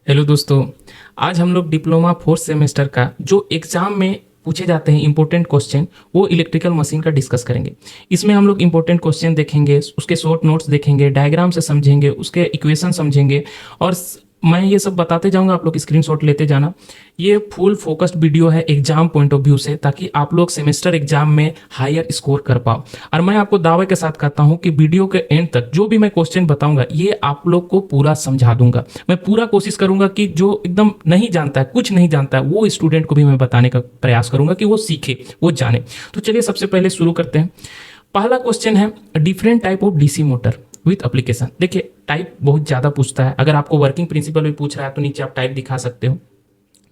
Hello दोस्तों। आज हम लोग डिप्लोमा फोर्थ सेमेस्टर का जो एग्जाम में पूछे जाते हैं इंपॉर्टेंट क्वेश्चन वो इलेक्ट्रिकल मशीन का डिस्कस करेंगे। इसमें हम लोग इंपॉर्टेंट क्वेश्चन देखेंगे, उसके शॉर्ट नोट्स देखेंगे, डायग्राम से समझेंगे, उसके इक्वेशन समझेंगे और मैं ये सब बताते जाऊंगा, आप लोग स्क्रीनशॉट लेते जाना। ये फुल फोकस्ड वीडियो है एग्जाम पॉइंट ऑफ व्यू से, ताकि आप लोग सेमेस्टर एग्जाम में हायर स्कोर कर पाओ। और मैं आपको दावे के साथ कहता हूं कि वीडियो के एंड तक जो भी मैं क्वेश्चन बताऊंगा ये आप लोग को पूरा समझा दूंगा। मैं पूरा कोशिश करूंगा कि जो एकदम नहीं जानता है, कुछ नहीं जानता है, वो स्टूडेंट को भी मैं बताने का प्रयास करूंगा कि वो सीखे, वो जाने। तो चलिए सबसे पहले शुरू करते हैं। पहला क्वेश्चन है different type of DC motor with application. देखिए टाइप बहुत ज़्यादा पूछता है, अगर आपको वर्किंग प्रिंसिपल भी पूछ रहा है तो नीचे आप टाइप दिखा सकते हो।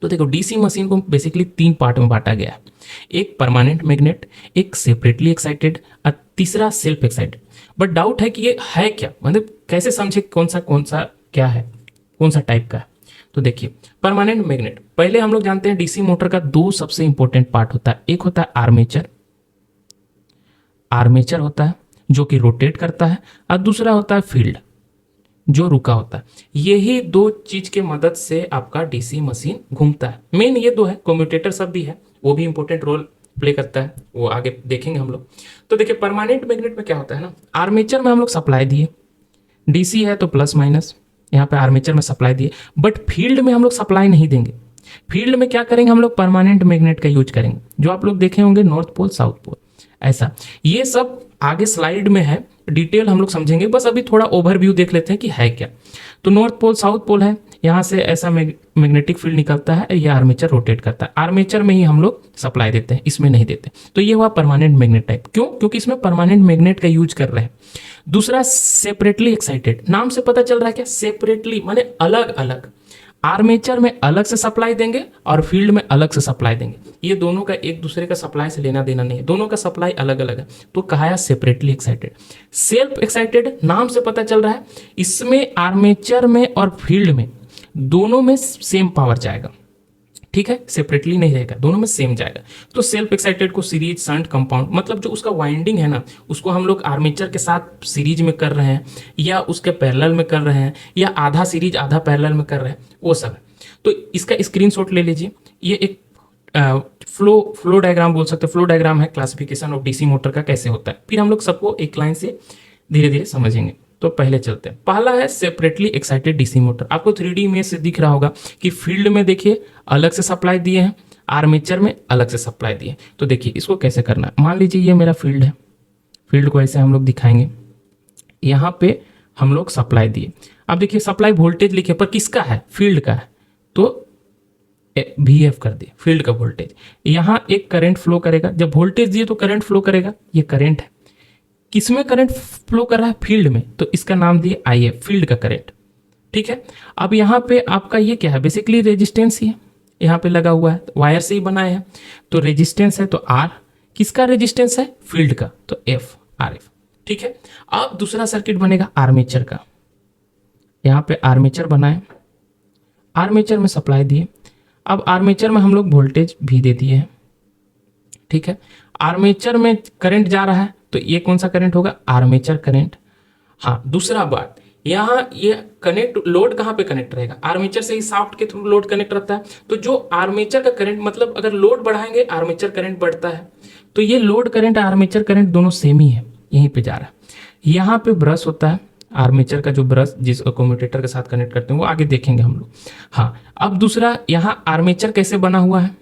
तो देखो डीसी मशीन को बेसिकली 3 पार्ट में बांटा गया है। एक परमानेंट मैग्नेट, एक सेपरेटली एक्साइटेड और तीसरा सेल्फ एक्साइटेड। बट डाउट है कि ये है क्या, मतलब कैसे समझे कौन सा क्या है, कौन सा टाइप का है। तो देखिए परमानेंट मैग्नेट, पहले हम लोग जानते हैं डीसी मोटर का 2 सबसे इंपॉर्टेंट पार्ट होता है। एक होता है आर्मेचर, आर्मेचर होता है जो कि रोटेट करता है, और दूसरा होता है फील्ड जो रुका होता है। यही 2 चीज के मदद से आपका डीसी मशीन घूमता है। मेन ये 2 है, कम्यूटेटर सब भी है, वो भी इंपॉर्टेंट रोल प्ले करता है, वो आगे देखेंगे हम लोग। तो देखिए परमानेंट मैग्नेट में क्या होता है ना, आर्मेचर में हम लोग सप्लाई दिए, डीसी है तो प्लस माइनस, यहाँ पे आर्मेचर में सप्लाई दिए, बट फील्ड में हम लोग सप्लाई नहीं देंगे। फील्ड में क्या करेंगे, हम लोग परमानेंट मैग्नेट का यूज करेंगे, जो आप लोग देखे होंगे नॉर्थ पोल साउथ पोल, ऐसा। ये सब आगे स्लाइड में है, डिटेल हम लोग समझेंगे, बस अभी थोड़ा ओवरव्यू देख लेते हैं कि है क्या। तो नॉर्थ पोल साउथ पोल है, यहाँ से ऐसा मैग्नेटिक फील्ड निकलता है, ये आर्मेचर रोटेट करता है, आर्मेचर में ही हम लोग सप्लाई देते हैं, इसमें नहीं देते। तो ये हुआ परमानेंट मैग्नेट टाइप। क्यों? क्योंकि इसमें परमानेंट मैग्नेट का यूज कर रहे हैं। दूसरा सेपरेटली एक्साइटेड, नाम से पता चल रहा है क्या, सेपरेटली माने अलग अलग। आर्मेचर में अलग से सप्लाई देंगे और फील्ड में अलग से सप्लाई देंगे। ये दोनों का एक दूसरे का सप्लाई से लेना देना नहीं है, दोनों का सप्लाई अलग अलग है, तो कहा है सेपरेटली एक्साइटेड। सेल्फ एक्साइटेड, नाम से पता चल रहा है इसमें आर्मेचर में और फील्ड में दोनों में सेम पावर जाएगा, ठीक है, सेपरेटली नहीं रहेगा, दोनों में सेम जाएगा। तो सेल्फ एक्साइटेड को सीरीज शंट कंपाउंड, मतलब जो उसका वाइंडिंग है ना, उसको हम लोग आर्मेचर के साथ सीरीज में कर रहे हैं, या उसके पैरेलल में कर रहे हैं, या आधा सीरीज आधा पैरेलल में कर रहे हैं, वो सब है। तो इसका स्क्रीनशॉट ले लीजिए। ये एक फ्लो डायग्राम बोल सकते हैं, फ्लो डायग्राम है क्लासिफिकेशन ऑफ डीसी मोटर का कैसे होता है। फिर हम लोग सबको एक लाइन से धीरे धीरे समझेंगे। तो पहले चलते हैं, पहला है सेपरेटली एक्साइटेड डीसी मोटर। आपको 3D इमेज से दिख रहा होगा कि फील्ड में देखिए अलग से सप्लाई दिए हैं, आर्मेचर में अलग से सप्लाई दिए। तो देखिए इसको कैसे करना है। मान लीजिए ये मेरा फील्ड है, फील्ड को ऐसे हम लोग दिखाएंगे, यहाँ पे हम लोग सप्लाई दिए। अब देखिए सप्लाई वोल्टेज लिखे, पर किसका है, फील्ड का है, तो VF कर दिए, फील्ड का वोल्टेज। यहाँ एक करंट फ्लो करेगा, जब वोल्टेज दिए तो करंट फ्लो करेगा, ये करंट है। किसमें करंट फ्लो कर रहा है, फील्ड में, तो इसका नाम दिए IF, फील्ड का करंट, ठीक है। अब यहाँ पे आपका ये क्या है, बेसिकली रेजिस्टेंस ही है, यहाँ पे लगा हुआ है, वायर से ही बनाए हैं, तो रेजिस्टेंस है तो R, किसका रेजिस्टेंस है, फील्ड का, तो F, RF, ठीक है। अब दूसरा सर्किट बनेगा आर्मेचर का, यहाँ पे आर्मेचर बनाए, आर्मेचर में सप्लाई दिए। अब आर्मेचर में हम लोग वोल्टेज भी दे दिए हैं, ठीक है। आर्मेचर में करंट जा रहा है, तो ये कौन सा करंट होगा, आर्मेचर करंट। हाँ, दूसरा बात, यहाँ ये कनेक्ट, लोड कहाँ पे कनेक्ट रहेगा, आर्मेचर से ही शाफ्ट के थ्रू लोड कनेक्ट रहता है। तो जो आर्मेचर का करंट, मतलब अगर लोड बढ़ाएंगे आर्मेचर करंट बढ़ता है, तो ये लोड करंट आर्मेचर करंट दोनों सेम ही है, यहीं पे जा रहा है। यहाँ पे ब्रश होता है, आर्मेचर का जो ब्रश जिसको कम्यूटेटर के साथ कनेक्ट करते हैं, वो आगे देखेंगे हम लोग। हाँ, अब दूसरा, यहाँ आर्मेचर कैसे बना हुआ है,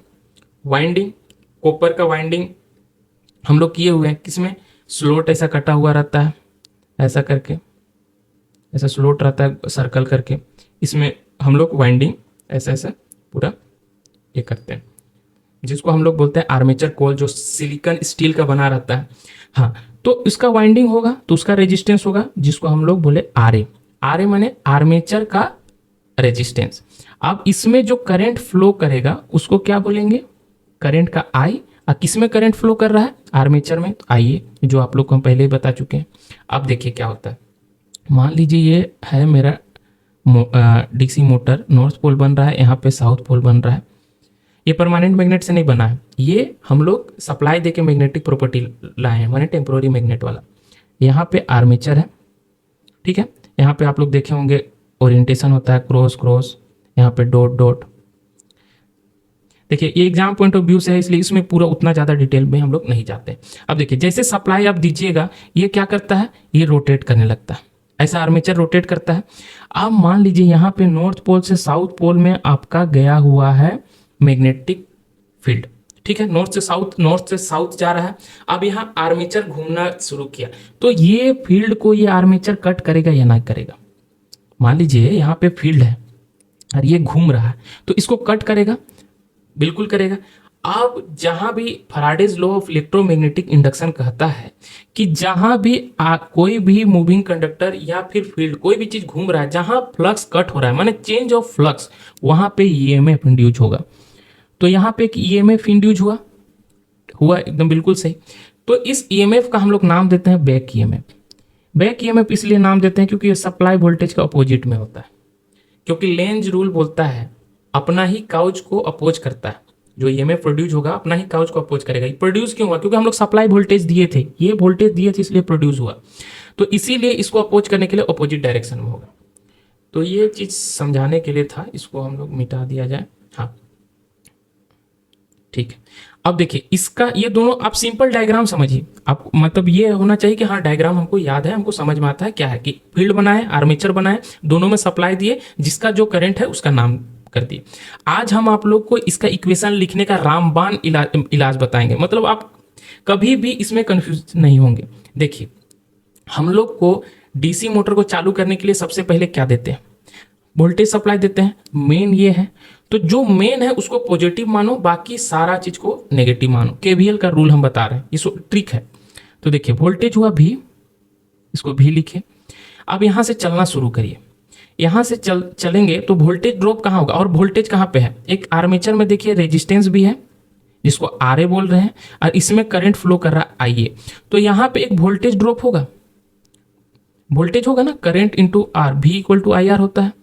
वाइंडिंग, कॉपर का वाइंडिंग हम लोग किए हुए हैं, किसमें, स्लोट ऐसा कटा हुआ रहता है, ऐसा करके, ऐसा स्लोट रहता है सर्कल करके, इसमें हम लोग वाइंडिंग ऐसा ऐसा पूरा ये करते हैं, जिसको हम लोग बोलते हैं आर्मेचर कोल, जो सिलिकॉन स्टील का बना रहता है। हाँ, तो इसका वाइंडिंग होगा तो उसका रेजिस्टेंस होगा, जिसको हम लोग बोले RA, RA माने आर्मेचर का रेजिस्टेंस। अब इसमें जो करंट फ्लो करेगा उसको क्या बोलेंगे, करंट का I, और किस में करंट फ्लो कर रहा है, आर्मेचर में, तो आइए, जो आप लोग को हम पहले ही बता चुके हैं। अब देखिए क्या होता है, मान लीजिए ये है मेरा डीसी मोटर, नॉर्थ पोल बन रहा है, यहाँ पे साउथ पोल बन रहा है। ये परमानेंट मैग्नेट से नहीं बना है, ये हम लोग सप्लाई देके मैग्नेटिक प्रॉपर्टी लाए हैं, माने टेम्पोररी मैग्नेट वाला। यहाँ पे आर्मेचर है, ठीक है। यहाँ पे आप लोग देखे होंगे ओरिएंटेशन होता है क्रॉस क्रॉस, यहाँ पे डॉट डॉट। देखिए ये एग्जाम पॉइंट ऑफ व्यू से है, इसलिए इसमें पूरा उतना ज़्यादा डिटेल में हम लोग नहीं जाते। अब देखिए जैसे सप्लाई आप दीजिएगा, ये क्या करता है, ये रोटेट करने लगता है, ऐसा आर्मेचर रोटेट करता है। अब मान लीजिए यहाँ पे नॉर्थ पोल से साउथ पोल में आपका गया हुआ है मैग्नेटिक फील्ड, ठीक है, नॉर्थ से साउथ जा रहा है। अब यहाँ आर्मेचर घूमना शुरू किया, तो ये फील्ड को ये आर्मेचर कट करेगा या ना करेगा। मान लीजिए यहाँ पे फील्ड है और ये घूम रहा है, तो इसको कट करेगा, बिल्कुल करेगा। अब जहां भी Faraday's law of electromagnetic induction कहता है कि जहां भी कोई भी मूविंग कंडक्टर या फिर फील्ड, कोई भी चीज घूम रहा है, जहां फ्लक्स कट हो रहा है, माने चेंज ऑफ फ्लक्स, वहां पे ईएमएफ इंड्यूस होगा। तो यहाँ पे एक ईएमएफ इंड्यूस हुआ एकदम बिल्कुल सही। तो इस ईएमएफ का हम लोग नाम देते हैं बैक ईएमएफ। बैक ईएमएफ इसलिए नाम देते हैं क्योंकि ये सप्लाई वोल्टेज का अपोजिट में होता है, क्योंकि लेंज रूल बोलता है अपना ही काउच को अपोज करता है, जो ईएमएफ प्रोड्यूस होगा अपना ही काउच को अपोज करेगा। ये प्रोड्यूस क्यों हुआ, क्योंकि हम लोग सप्लाई वोल्टेज दिए थे, ये वोल्टेज दिए थे इसलिए प्रोड्यूस हुआ, तो इसीलिए इसको अपोज करने के लिए अपोजिट डायरेक्शन में होगा। तो ये चीज समझाने के लिए था, इसको हम लोग मिटा दिया जाए। हाँ ठीक है। अब देखिए इसका ये दोनों आप सिंपल डायग्राम समझिए, आप मतलब ये होना चाहिए कि हाँ डायग्राम हमको याद है, हमको समझ में आता है क्या है, कि फील्ड बनाए, आर्मेचर बनाए, दोनों में सप्लाई दिए, जिसका जो करंट है उसका नाम कर दिए। आज हम आप लोग को इसका इक्वेशन लिखने का रामबाण इलाज बताएंगे, मतलब आप कभी भी इसमें कंफ्यूज नहीं होंगे। देखिए हम लोग को डीसी मोटर को चालू करने के लिए सबसे पहले क्या देते हैं, वोल्टेज सप्लाई देते हैं, मेन ये है। तो जो मेन है उसको पॉजिटिव मानो, बाकी सारा चीज को नेगेटिव मानो। केवीएल का रूल हम बता रहे हैं, ये ट्रिक है। तो देखिए वोल्टेज हुआ भी, इसको भी लिखे। अब यहां से चलना शुरू करिए, यहां से चलेंगे तो वोल्टेज ड्रॉप कहाँ होगा, और वोल्टेज कहाँ पे है, एक आर्मेचर में देखिए रेजिस्टेंस भी है जिसको आरए बोल रहे हैं, और इसमें करंट फ्लो कर रहा है आईए। तो यहाँ पे एक वोल्टेज ड्रॉप होगा, वोल्टेज होगा ना, करंट इंटू आर, भी इक्वल टू आई आर होता है।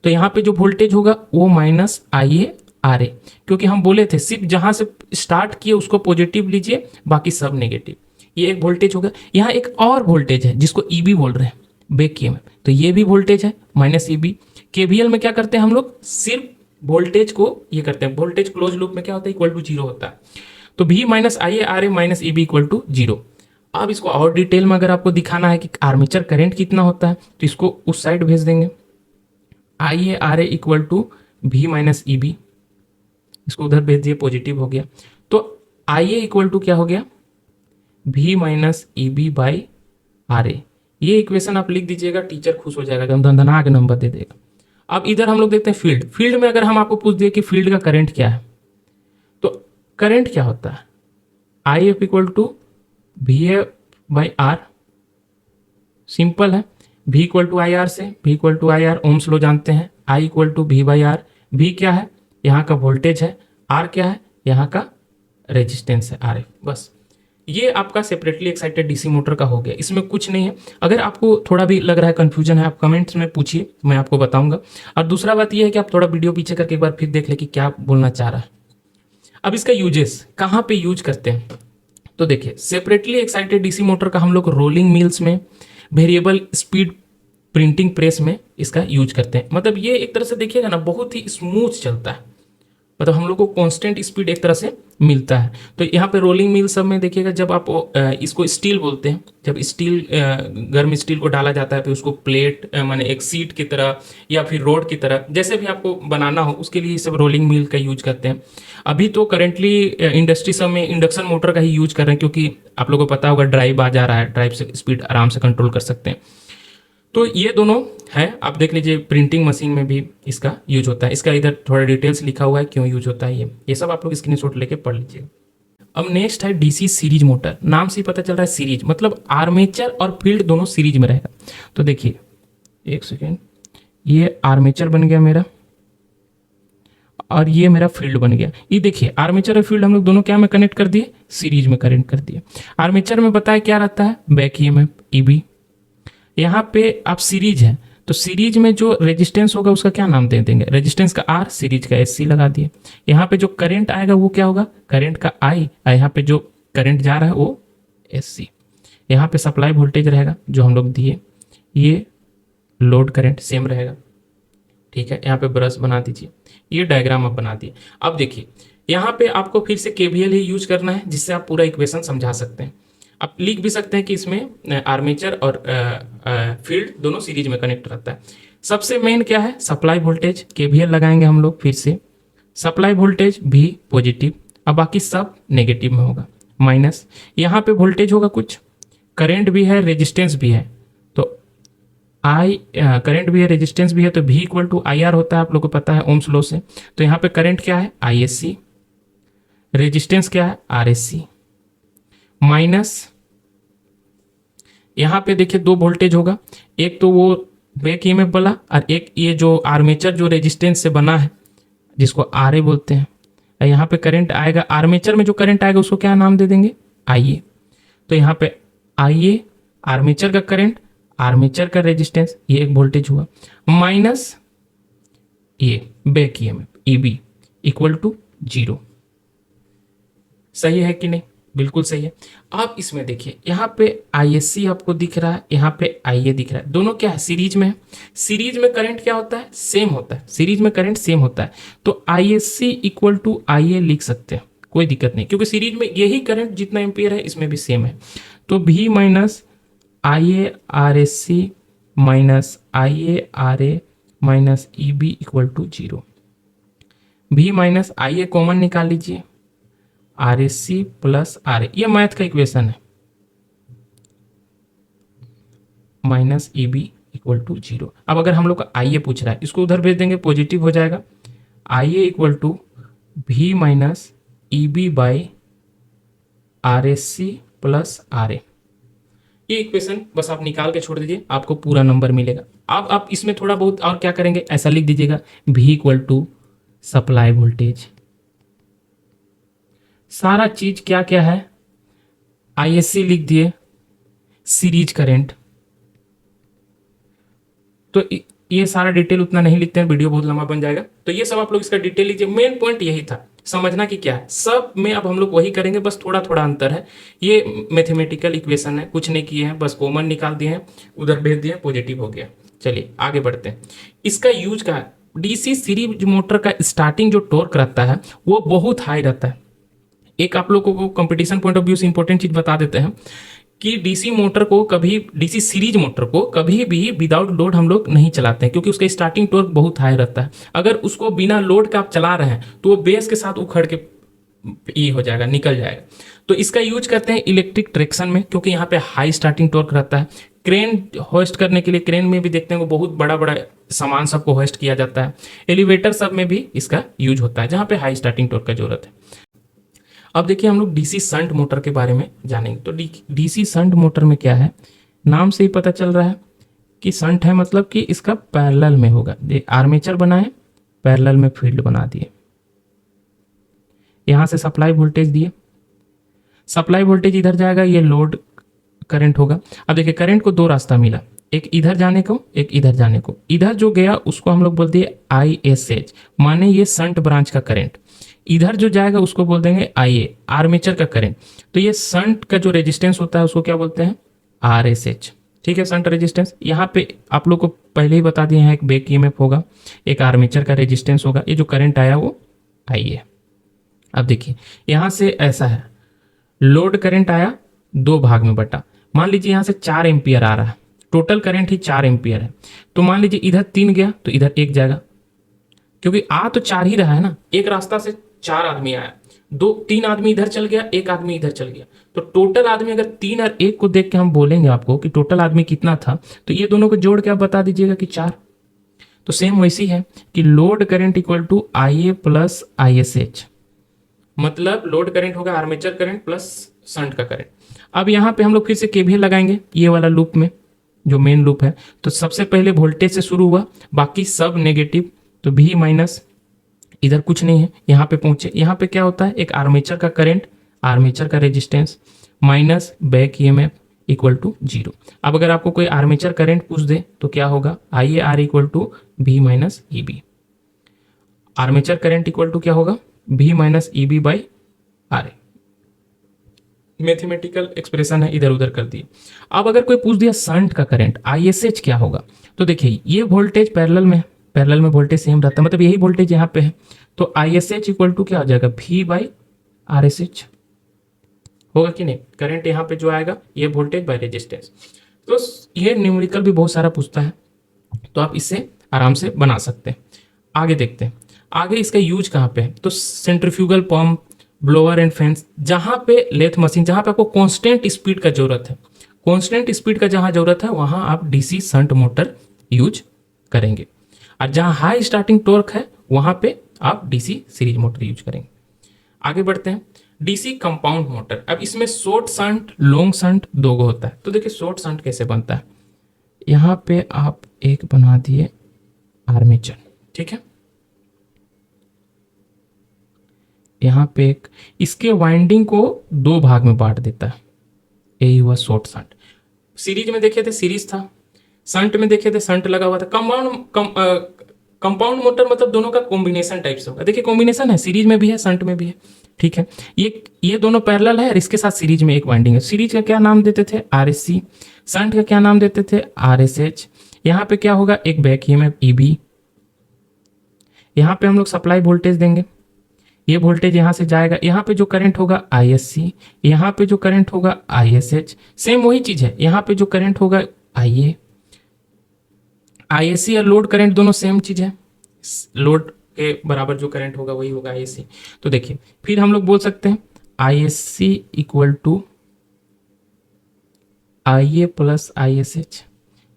तो यहाँ पे जो वोल्टेज होगा वो माइनस आई ए आर ए, क्योंकि हम बोले थे सिर्फ जहां से स्टार्ट किए उसको पॉजिटिव लीजिए, बाकी सब नेगेटिव। ये एक वोल्टेज होगा। यहाँ एक और वोल्टेज है जिसको ईबी बोल रहे हैं, बैक ईएमएफ, तो ये भी वोल्टेज है माइनस ईबी। केवीएल में क्या करते हैं हम लोग, सिर्फ वोल्टेज को ये करते हैं, वोल्टेज क्लोज लूप में क्या होता है, इक्वल टू जीरो होता है। तो V minus I A R A minus EB equal to zero. अब इसको और डिटेल में अगर आपको दिखाना है कि आर्मेचर करंट कितना होता है, तो इसको उस साइड भेज देंगे, I A R A equal to V minus E B, इसको उधर भेज दिए, पॉजिटिव हो गया। तो आई ए इक्वल टू क्या हो गया, V minus E B by R A. ये इक्वेशन आप लिख दीजिएगा, टीचर खुश हो जाएगा, एकदम धनाधना के नंबर दे देगा। अब इधर हम लोग देखते हैं फील्ड। फील्ड में अगर हम आपको पूछ दिए कि फील्ड का करंट क्या है, तो करंट क्या होता है, आई एफ इक्वल टू भी ए बाई आर, सिंपल है। भी इक्वल टू आई आर से, V equal to I R, Ohm's law जानते हैं, I equal to V by R. V क्या है, यहाँ का वोल्टेज है, आर क्या है, यहाँ का रेजिस्टेंस है आर एफ। बस ये आपका सेपरेटली एक्साइटेड डीसी मोटर का हो गया, इसमें कुछ नहीं है। अगर आपको थोड़ा भी लग रहा है कंफ्यूजन है, आप कमेंट्स में पूछिए, मैं आपको बताऊंगा। और दूसरा बात ये है कि आप थोड़ा वीडियो पीछे करके एक बार फिर देख ले कि क्या बोलना चाह रहा है। अब इसका यूजेस कहाँ पे यूज करते हैं, तो देखिए सेपरेटली एक्साइटेड डीसी मोटर का हम लोग रोलिंग मिल्स में, वेरिएबल स्पीड प्रिंटिंग प्रेस में इसका यूज करते हैं। मतलब ये एक तरह से देखिएगा ना, बहुत ही स्मूथ चलता है, मतलब हम लोग को कांस्टेंट स्पीड एक तरह से मिलता है। तो यहाँ पे रोलिंग मिल सब में देखिएगा, जब आप इसको स्टील बोलते हैं, जब स्टील गर्म स्टील को डाला जाता है, फिर उसको प्लेट माने एक सीट की तरह या फिर रोड की तरह, जैसे भी आपको बनाना हो उसके लिए सब रोलिंग मिल का यूज करते हैं। अभी तो करेंटली इंडस्ट्री सब में इंडक्शन मोटर का ही यूज कर रहे हैं, क्योंकि आप लोगों को पता होगा ड्राइव आ जा रहा है, ड्राइव से स्पीड आराम से कंट्रोल कर सकते हैं। तो ये दोनों है, आप देख लीजिए प्रिंटिंग मशीन में भी इसका यूज होता है। इसका इधर थोड़ा डिटेल्स लिखा हुआ है क्यों यूज होता है, ये सब आप लोग स्क्रीनशॉट लेके पढ़ लीजिए। अब नेक्स्ट है डीसी सीरीज मोटर। नाम से ही पता चल रहा है सीरीज, मतलब आर्मेचर और फील्ड दोनों सीरीज में रहेगा। तो देखिए एक सेकेंड, ये आर्मेचर बन गया मेरा और ये मेरा फील्ड बन गया। ये देखिए आर्मेचर और फील्ड हम लोग दोनों क्या में कनेक्ट कर दिए, सीरीज में कनेक्ट कर दिए। आर्मेचर में बताया क्या रहता है, बैक ईएमएफ ईबी। यहाँ पे आप सीरीज है तो सीरीज में जो रेजिस्टेंस होगा उसका क्या नाम दे देंगे, रेजिस्टेंस का आर, सीरीज का एस सी लगा दिए। यहाँ पे जो करंट आएगा वो क्या होगा, करंट का आई, यहाँ पे जो करंट जा रहा है वो एस सी। यहाँ पे सप्लाई वोल्टेज रहेगा जो हम लोग दिए, ये लोड करंट सेम रहेगा। ठीक है, यहाँ पे ब्रश बना दीजिए, ये डायग्राम आप बना दिए। अब देखिए यहाँ पे आपको फिर से केवीएल ही यूज करना है, जिससे आप पूरा इक्वेशन समझा सकते हैं। आप लिख भी सकते हैं कि इसमें आर्मेचर और फील्ड दोनों सीरीज में कनेक्ट रहता है। सबसे मेन क्या है, सप्लाई वोल्टेज, केवीएल लगाएंगे हम लोग फिर से, सप्लाई वोल्टेज भी पॉजिटिव, अब बाकी सब नेगेटिव में होगा, माइनस यहाँ पे वोल्टेज होगा कुछ, करंट भी है, रेजिस्टेंस भी है, तो करंट भी है, रेजिस्टेंस भी है, तो V equal to I R होता है, आप लोग को पता है ओम्स लॉ से। तो यहाँ पे करंट क्या है, ISC, रेजिस्टेंस क्या है, RSC, माइनस यहाँ पे देखिए दो वोल्टेज होगा, एक तो वो बैक ईएमएफ वाला, और एक ये जो आर्मेचर जो रेजिस्टेंस से बना है जिसको RA बोलते हैं। और यहाँ पे करंट आएगा, आर्मेचर में जो करंट आएगा उसको क्या नाम दे देंगे, IA। तो यहाँ पे IA आर्मेचर का करंट, आर्मेचर का रेजिस्टेंस, ये एक वोल्टेज हुआ, माइनस ये back EMF EB equal to 0। सही है कि नहीं, बिल्कुल सही है। अब इसमें देखिए यहाँ पे ISC आपको दिख रहा है, यहाँ पे IA दिख रहा है, दोनों क्या है, सीरीज में है। सीरीज में करंट क्या होता है, सेम होता है, सीरीज में करंट सेम होता है, तो ISC इक्वल टू IA लिख सकते हैं, कोई दिक्कत नहीं, क्योंकि सीरीज में यही करंट जितना एम्पियर है इसमें भी सेम है। तो V minus IA RSC minus IA RA minus EB equal to 0। V minus IA common निकाल लीजिए, RSC प्लस RA, ये मैथ का इक्वेशन है, माइनस EB इक्वल टू 0। अब अगर हम लोग का IA पूछ रहा है, इसको उधर भेज देंगे, पॉजिटिव हो जाएगा, IA equal to V minus EB by RSC plus RA। ये इक्वेशन बस आप निकाल के छोड़ दीजिए, आपको पूरा नंबर मिलेगा। अब आप इसमें थोड़ा बहुत और क्या करेंगे, ऐसा लिख दीजिएगा, V equal to supply voltage, सारा चीज क्या क्या है, ISC लिख दिए, सीरीज करंट, तो ये सारा डिटेल उतना नहीं लिखते हैं, वीडियो बहुत लंबा बन जाएगा, तो ये सब आप लोग इसका डिटेल लीजिए। मेन पॉइंट यही था, समझना कि क्या है, सब में अब हम लोग वही करेंगे, बस थोड़ा थोड़ा अंतर है। ये मैथमेटिकल इक्वेशन है, कुछ नहीं किए हैं, बस कॉमन निकाल दिए हैं, उधर भेज दिए, पॉजिटिव हो गया। चलिए आगे बढ़ते हैं। इसका यूज का DC सीरीज मोटर का स्टार्टिंग जो टॉर्क रहता है वो बहुत हाई रहता है। एक आप लोगों को कंपटीशन पॉइंट ऑफ व्यू से इंपॉर्टेंट चीज बता देते हैं कि DC मोटर को कभी, DC सीरीज मोटर को कभी भी विदाउट लोड हम लोग नहीं चलाते हैं, क्योंकि उसका स्टार्टिंग टॉर्क बहुत हाई रहता है। अगर उसको बिना लोड के आप चला रहे हैं तो वो बेस के साथ उखड़ के ये हो जाएगा, निकल जाएगा। तो इसका यूज करते हैं इलेक्ट्रिक ट्रैक्शन में, क्योंकि यहाँ पे हाई स्टार्टिंग टॉर्क रहता है। क्रेन होस्ट करने के लिए, क्रेन में भी देखते हैं वो बहुत बड़ा बड़ा सामान सबको होस्ट किया जाता है। एलिवेटर सब में भी इसका यूज होता है, जहाँ पे हाई स्टार्टिंग टॉर्क का जरूरत है। अब देखिए हम लोग DC शंट मोटर के बारे में जानेंगे। तो DC शंट मोटर में क्या है, नाम से ही पता चल रहा है कि शंट है, मतलब कि इसका पैरेलल में होगा। आर्मेचर बनाए, पैरेलल में फील्ड बना दिए, यहां से सप्लाई वोल्टेज दिए, सप्लाई वोल्टेज इधर जाएगा, ये लोड करंट होगा। अब देखिए करंट को दो रास्ता मिला, एक इधर जाने को, एक इधर जाने को। इधर जो गया उसको हम लोग बोलते हैं ISH, माने ये शंट ब्रांच का करंट। इधर जो जाएगा उसको बोल देंगे IA, आर्मेचर का करंट। तो ये शंट का जो रेजिस्टेंस होता है उसको क्या बोलते हैं, RSH। ठीक है, शंट रेजिस्टेंस। यहाँ पे आप लोग को पहले ही बता दिए हैं, एक बैक EMF होगा, एक आर्मेचर का रेजिस्टेंस होगा, ये जो करंट आया वो IA। अब देखिए यहाँ से ऐसा है, लोड करंट आया, दो भाग में बटा। मान लीजिए यहाँ से 4 एम्पियर आ रहा है, टोटल करंट ही 4 एम्पियर है। तो मान लीजिए इधर 3 गया तो इधर 1 जाएगा, क्योंकि आ तो 4 ही रहा है ना, एक रास्ता से 4 आदमी आया, 3 आदमी इधर चल गया, 1 आदमी इधर चल गया। तो टोटल आदमी अगर 3 और 1 को देख के हम बोलेंगे आपको कि टोटल आदमी कितना था, तो ये दोनों को जोड़ के आप बता दीजिएगा कि 4। तो सेम वैसी है कि load current equal to IA plus ISH, मतलब लोड करंट होगा आर्मेचर करंट प्लस शंट का करंट। अब यहाँ पे हम लोग फिर से KVL लगाएंगे, ये वाला लूप में जो मेन लूप है। तो सबसे पहले वोल्टेज से शुरू हुआ, बाकी सब नेगेटिव, तो V माइनस, इधर कुछ नहीं है, यहाँ पे पहुंचे। यहाँ पे क्या होता है, एक आर्मेचर का करंट, आर्मेचर का resistance minus back EMF equal to 0। अब अगर आपको कोई आर्मेचर करंट पूछ दे तो क्या होगा, IAR equal to V minus EB। Armature current equal to क्या होगा, V minus EB by RA। Mathematical expression है, इधर उधर कर दिए। अब अगर कोई पूछ दिया शंट का करंट ISH क्या होगा, तो देखिए ये वोल्टेज पैरेलल में, पैरेलल में वोल्टेज सेम रहता है, मतलब यही वोल्टेज यहाँ पे है। तो I S H equal to क्या हो जाएगा, V by R S H होगा कि नहीं। करंट यहाँ पे जो आएगा ये वोल्टेज बाय रेजिस्टेंस। तो ये न्यूमेरिकल भी बहुत सारा पूछता है, तो आप इससे आराम से बना सकते हैं। आगे देखते हैं, आगे इसका यूज कहाँ पे है। तो centrifugal pump, blower and fans, जहाँ पे लेथ मशीन, जहाँ पे आपको कांस्टेंट स्पीड का जरूरत है, कांस्टेंट स्पीड का जहाँ जरूरत है वहाँ आप डीसी शंट मोटर यूज करेंगे। और जहाँ हाई स्टार्टिंग टॉर्क है वहाँ पे आप डीसी सीरीज मोटर यूज करेंगे। आगे बढ़ते हैं, डीसी कंपाउंड मोटर। अब इसमें शॉर्ट शंट, लॉन्ग शंट दो गो होता है। तो देखिए शॉर्ट शंट कैसे बनता है, यहाँ पे आप एक बना दिए आर्मेचर, ठीक है, यहाँ पे एक, इसके वाइंडिंग को दो भाग में बांट देता है, यही हुआ शॉर्ट शंट। सीरीज में देखे थे सीरीज था, शंट में देखे थे शंट लगा हुआ था। कंपाउंड मोटर मतलब दोनों का कॉम्बिनेशन टाइप से होगा। देखिए कॉम्बिनेशन है, सीरीज में भी है शंट में भी है, ठीक है। ये दोनों पैरेलल है और इसके साथ सीरीज में एक वाइंडिंग है। सीरीज का क्या नाम देते थे, आर एस सी, शंट का क्या नाम देते थे, आर एस एच। यहाँ पे क्या होगा, एक बैक ईएमएफ ईबी, यहाँ पे हम लोग सप्लाई वोल्टेज देंगे, ये वोल्टेज यहाँ से जाएगा, यहाँ पे जो करंट होगा आई एस सी, यहाँ पे जो करंट होगा आई एस एच, सेम वही चीज है, यहाँ पे जो करंट होगा आई ए। आईएससी और लोड करंट दोनों सेम चीज है, लोड के बराबर जो करंट होगा वही होगा आईएससी। तो देखिए फिर हम लोग बोल सकते हैं ISC equal to I A plus I S H,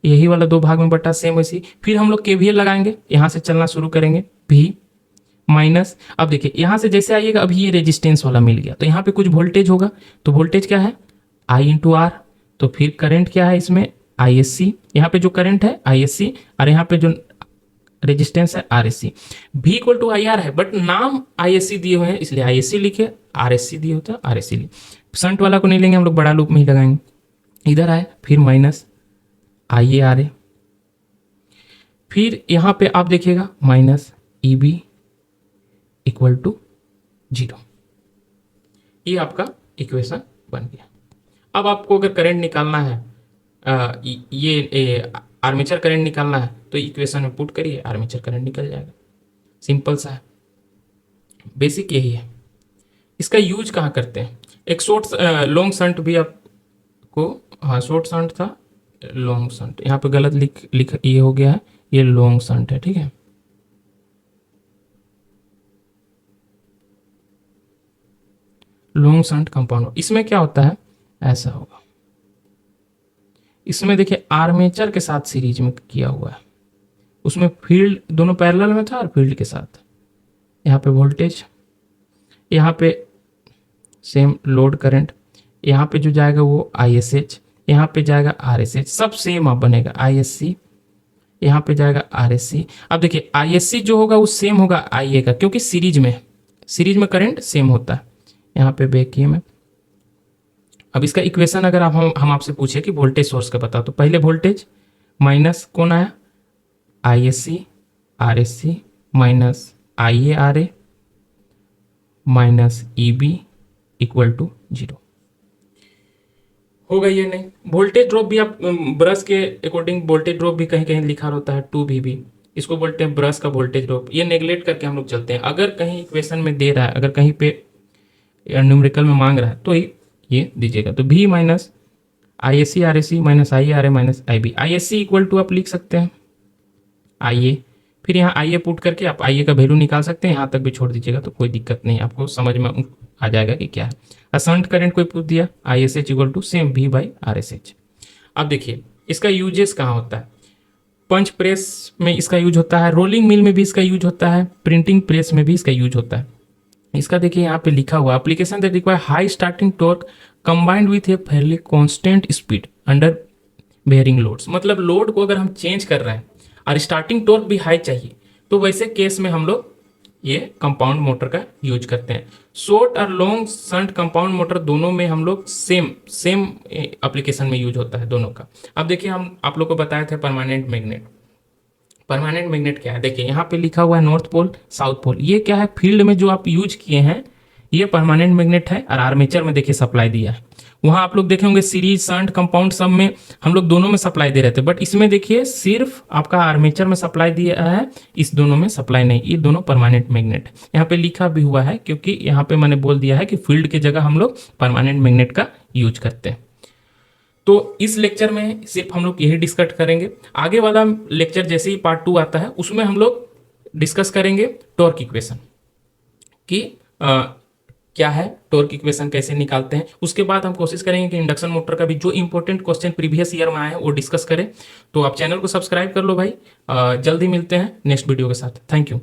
यही वाला दो भाग में बटा, सेम वैसी। फिर हम लोग केवीएल लगाएंगे, यहाँ से चलना शुरू करेंगे, भी माइनस। अब देखिए यहाँ से जैसे आइएगा, अभी ये रेजिस्टेंस वाला मिल गया, तो यहाँ पे कुछ वोल्टेज होगा, तो वोल्टेज क्या है, आई इंटू आर। तो फिर करंट क्या है इसमें, आई एस सी, यहाँ पे जो करंट है आई एस सी, और यहाँ पे जो रेजिस्टेंस है are S C. V equal to I R है, बट नाम आई एस सी दिए हुए हैं इसलिए आई एस सी लिखे, आर एस सी दिए होता है आर एस सी लिखे। शंट वाला को नहीं लेंगे हम लोग, बड़ा लूप में ही लगाएंगे। इधर आए, फिर माइनस आई ए आर ए, फिर यहाँ पे आप देखिएगा minus E B equal to 0। ये आपका इक्वेशन बन गया। अब आपको अगर करंट निकालना है, ये आर्मेचर करंट निकालना है, तो इक्वेशन में पुट करिए, आर्मेचर करंट निकल जाएगा। सिंपल सा है, बेसिक यही है। इसका यूज कहाँ करते हैं, एक शॉर्ट लॉन्ग शंट भी आपको, हाँ शॉर्ट शंट था, लॉन्ग शंट यहाँ पे गलत लिख ये हो गया है, ये लॉन्ग शंट है, ठीक है। लॉन्ग शंट कंपाउंड, इसमें क्या होता है, ऐसा होगा। इसमें देखिए आर्मेचर के साथ सीरीज में किया हुआ है, उसमें फील्ड दोनों पैरेलल में था और फील्ड के साथ। यहाँ पे वोल्टेज, यहाँ पे सेम लोड करंट, यहाँ पे जो जाएगा वो आई एस एच, यहाँ पे जाएगा आर एस एच, सब सेम आप बनेगा, आई एस सी, यहाँ पे जाएगा आर एस सी। अब देखिए आई एस सी जो होगा वो सेम होगा आई ए का, क्योंकि सीरीज में करंट सेम होता है। यहाँ पे बैक ईएमएफ। अब इसका इक्वेशन अगर हम आपसे पूछे कि वोल्टेज सोर्स का बताओ, तो पहले वोल्टेज माइनस कौन आया, I S C R S C minus I A R A minus E B equal to 0 होगा। ये नहीं, वोल्टेज ड्रॉप भी आप ब्रश के अकॉर्डिंग वोल्टेज ड्रॉप भी कहीं कहीं लिखा होता है 2 VB, इसको बोलते हैं ब्रश का वोल्टेज ड्रॉप। ये नेग्लेक्ट करके हम लोग चलते हैं, अगर कहीं इक्वेशन में दे रहा है, अगर कहीं पे न्यूमेरिकल में मांग रहा है तो ये दीजिएगा। तो V minus I S C R S C minus I R A minus I B. I S C equal to आप लिख सकते हैं आई ए, फिर यहाँ आई ए पुट करके आप आई ए का वैल्यू निकाल सकते हैं, यहाँ तक भी छोड़ दीजिएगा तो कोई दिक्कत नहीं, आपको समझ में आ जाएगा कि क्या है। असंट करंट कोई पूछ दिया, I S H equal to same V by R S H. अब देखिए इसका यूजेस कहाँ होता है, पंच प्रेस में इसका यूज होता है, रोलिंग मिल में भी इसका यूज होता है, प्रिंटिंग प्रेस में भी इसका यूज होता है। इसका देखिए यहाँ पे लिखा हुआ, application that require high starting torque combined with A Fairlie constant speed under bearing loads. मतलब लोड को अगर हम चेंज कर रहे हैं और स्टार्टिंग टॉर्क भी हाई चाहिए, तो वैसे केस में हम लोग ये कंपाउंड मोटर का यूज करते हैं। शॉर्ट और लॉन्ग शंट कंपाउंड मोटर दोनों में हम लोग सेम एप्लीकेशन में यूज होता है दोनों का। अब देखिए हम आप लोग को बताए थे परमानेंट मैग्नेट। परमानेंट मैग्नेट क्या है, देखिए यहाँ पे लिखा हुआ है नॉर्थ पोल साउथ पोल। ये क्या है, फील्ड में जो आप यूज किए हैं ये परमानेंट मैग्नेट है, और आर्मेचर में देखिए सप्लाई दिया है। वहाँ आप लोग देखे होंगे सीरीज शंट कंपाउंड सब में हम लोग दोनों में सप्लाई दे रहे थे, बट इसमें देखिए सिर्फ आपका आर्मेचर में सप्लाई दिया है, इस दोनों में सप्लाई नहीं। ये दोनों परमानेंट मैग्नेट है, यहाँ पे लिखा भी हुआ है क्योंकि यहाँ पे मैंने बोल दिया है कि फील्ड की जगह हम लोग परमानेंट मैग्नेट का यूज करते हैं। तो इस लेक्चर में सिर्फ हम लोग यही डिस्कस करेंगे। आगे वाला लेक्चर जैसे ही पार्ट 2 आता है उसमें हम लोग डिस्कस करेंगे टॉर्क इक्वेशन कि क्या है, टॉर्क इक्वेशन कैसे निकालते हैं। उसके बाद हम कोशिश करेंगे कि इंडक्शन मोटर का भी जो इंपॉर्टेंट क्वेश्चन प्रीवियस ईयर में आए हैं वो डिस्कस करें। तो आप चैनल को सब्सक्राइब कर लो भाई। जल्दी मिलते हैं नेक्स्ट वीडियो के साथ। Thank you.